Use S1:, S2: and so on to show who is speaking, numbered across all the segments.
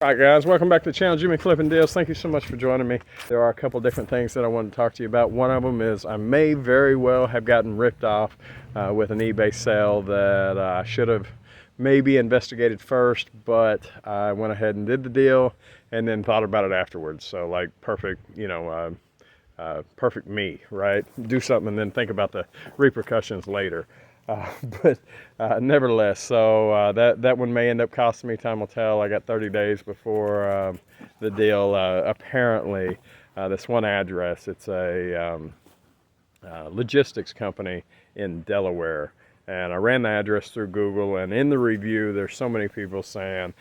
S1: Alright guys, welcome back to the channel, Jimmy Flippin' Deals. Thank you so much for joining me. There are a couple different things that I want to talk to you about. One of them is I may very well have gotten ripped off with an eBay sale that I should have maybe investigated first, but I went ahead and did the deal and then thought about it afterwards. So like perfect, perfect me, right? Do something and then think about the repercussions later. But nevertheless, so that one may end up costing me. Time will tell. I got 30 days before the deal. Apparently, this one address, it's a logistics company in Delaware. And I ran the address through Google, and in the review, there's so many people saying,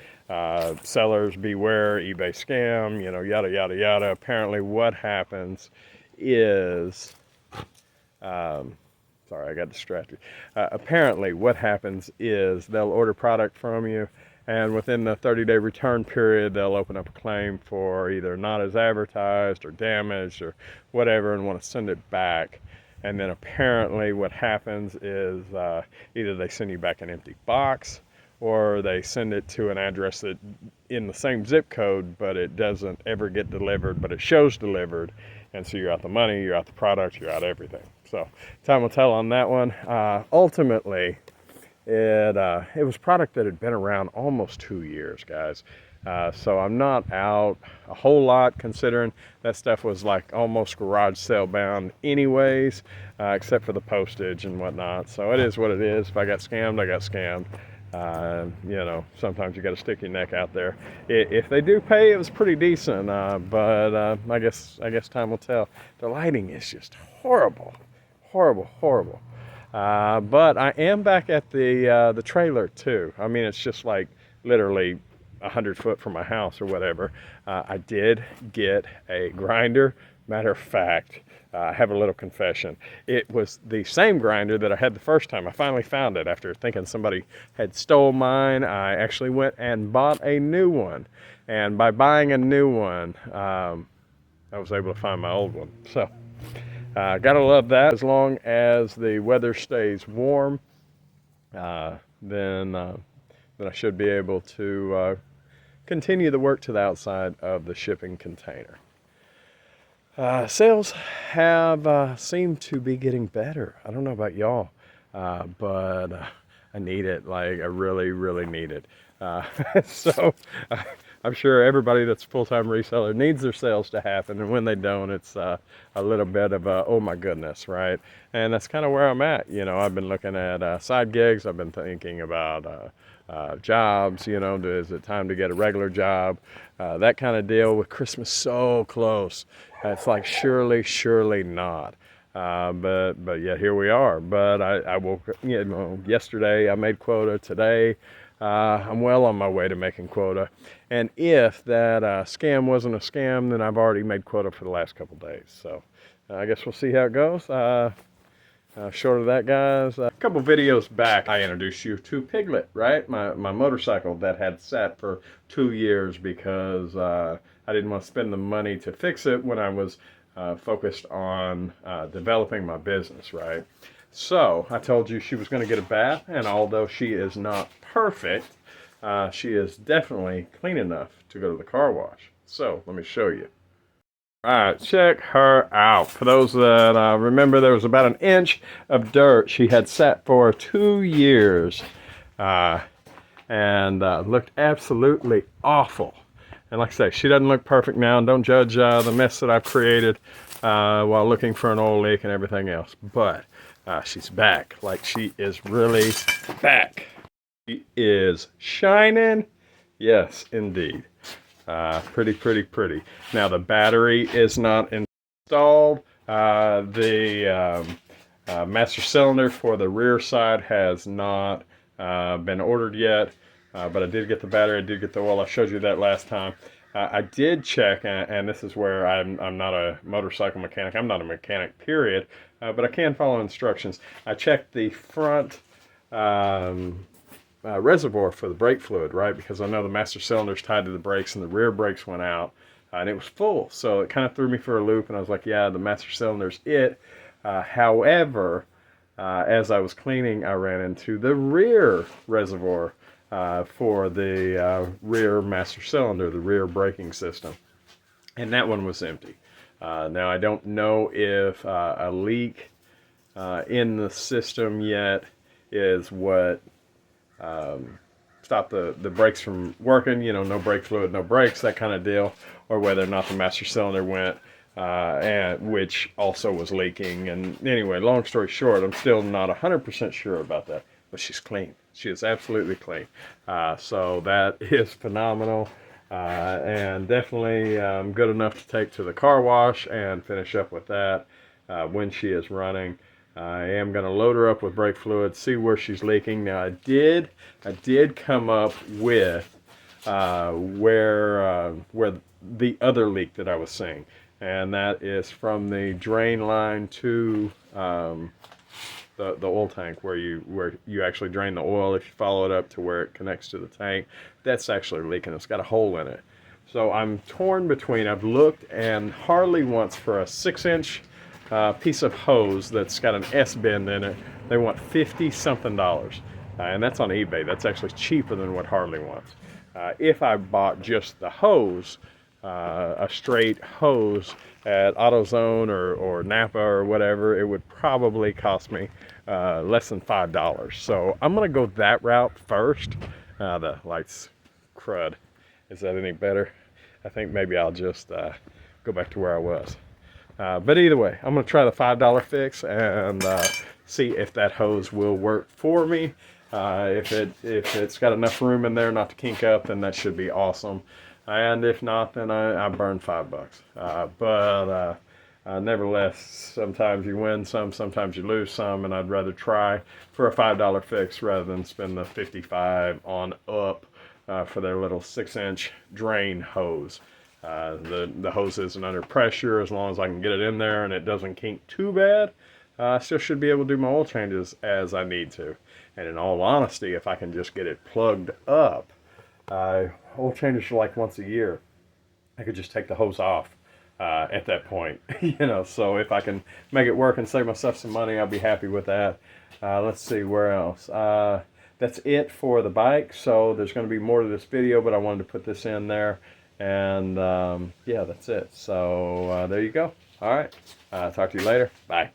S1: sellers beware, eBay scam, yada, yada, yada. Apparently what happens is... sorry, I got distracted. Apparently, what happens is they'll order product from you, and within the 30-day return period, they'll open up a claim for either not as advertised or damaged or whatever and want to send it back. And then apparently what happens is either they send you back an empty box or they send it to an address that in the same zip code, but it doesn't ever get delivered, but it shows delivered. And so you're out the money, you're out the product, you're out everything. So time will tell on that one. Ultimately, it was product that had been around almost 2 years, guys. So I'm not out a whole lot, considering that stuff was like almost garage sale bound anyways, except for the postage and whatnot. So it is what it is. If I got scammed, I got scammed. Sometimes you got to stick your neck out there. If they do pay, it was pretty decent, but I guess time will tell. The lighting is just horrible. But I am back at the trailer too. I mean, it's just like literally 100 foot from my house or whatever. I did get a grinder. Matter of fact, I have a little confession. It was the same grinder that I had the first time. I finally found it after thinking somebody had stole mine. I actually went and bought a new one. And by buying a new one, I was able to find my old one. So, gotta love that. As long as the weather stays warm, then I should be able to continue the work to the outside of the shipping container. Sales have seemed to be getting better. I don't know about y'all, but I need it. Like, I really, really need it. So I'm sure everybody that's a full-time reseller needs their sales to happen, and when they don't, it's a little bit of a, oh my goodness, right? And that's kind of where I'm at. I've been looking at side gigs. I've been thinking about jobs. Is it time to get a regular job? That kind of deal. With Christmas so close, it's like surely not. But yeah, here we are. But I woke up, yesterday I made quota. Today I'm well on my way to making quota. And if that scam wasn't a scam, then I've already made quota for the last couple days. So I guess we'll see how it goes. Short of that, guys, a couple videos back, I introduced you to Piglet, right? My motorcycle that had sat for 2 years because I didn't want to spend the money to fix it when I was focused on developing my business, right? So I told you she was going to get a bath, and although she is not perfect, she is definitely clean enough to go to the car wash. So let me show you. All right, check her out. For those that remember, there was about an inch of dirt. She had sat for 2 years and looked absolutely awful. And like I say, she doesn't look perfect now. Don't judge the mess that I've created while looking for an oil leak and everything else. But she's back. Like, she is really back. She is shining. Yes, indeed. Pretty. Now the battery is not installed. The master cylinder for the rear side has not been ordered yet, but I did get the battery, I did get the oil. I showed you that last time. I did check, and this is where I'm not a motorcycle mechanic. I'm not a mechanic, period, but I can follow instructions. I checked the front reservoir for the brake fluid, right? Because I know the master cylinder is tied to the brakes, and the rear brakes went out, and it was full. So it kind of threw me for a loop, and I was like, yeah, the master cylinder's it. However, as I was cleaning, I ran into the rear reservoir for the rear master cylinder, the rear braking system. And that one was empty. Now I don't know if a leak in the system yet is what stopped the brakes from working, you know, no brake fluid, no brakes, that kind of deal, or whether or not the master cylinder went, and which also was leaking. And anyway, long story short, I'm still not 100% sure about that, but she's clean. She is absolutely clean. So that is phenomenal. And definitely good enough to take to the car wash and finish up with that when she is running. I am going to load her up with brake fluid, see where she's leaking. Now I did come up with where the other leak that I was seeing, and that is from the drain line to the oil tank, where you actually drain the oil. If you follow it up to where it connects to the tank, that's actually leaking. It's got a hole in it. So I'm torn between, I've looked, and Harley wants for a 6-inch piece of hose that's got an S-bend in it, they want $50 something, and that's on eBay. That's actually cheaper than what Harley wants. If I bought just the hose, a straight hose at AutoZone or Napa or whatever, it would probably cost me less than $5. So I'm gonna go that route first. The lights, crud. Is that any better? I think maybe I'll just go back to where I was. But either way, I'm gonna try the $5 fix and see if that hose will work for me. If it's got enough room in there not to kink up, then that should be awesome. And if not, then I burn $5. But nevertheless, sometimes you win some, sometimes you lose some, and I'd rather try for a $5 fix rather than spend the $55 on up for their little 6-inch drain hose. The hose isn't under pressure. As long as I can get it in there and it doesn't kink too bad, I still should be able to do my oil changes as I need to. And in all honesty, if I can just get it plugged up, oil changes are like once a year. I could just take the hose off at that point, you know. So if I can make it work and save myself some money, I'll be happy with that. Let's see, where else? That's it for the bike. So there's going to be more to this video, but I wanted to put this in there. And yeah, that's it. So there you go. All right. Talk to you later. Bye.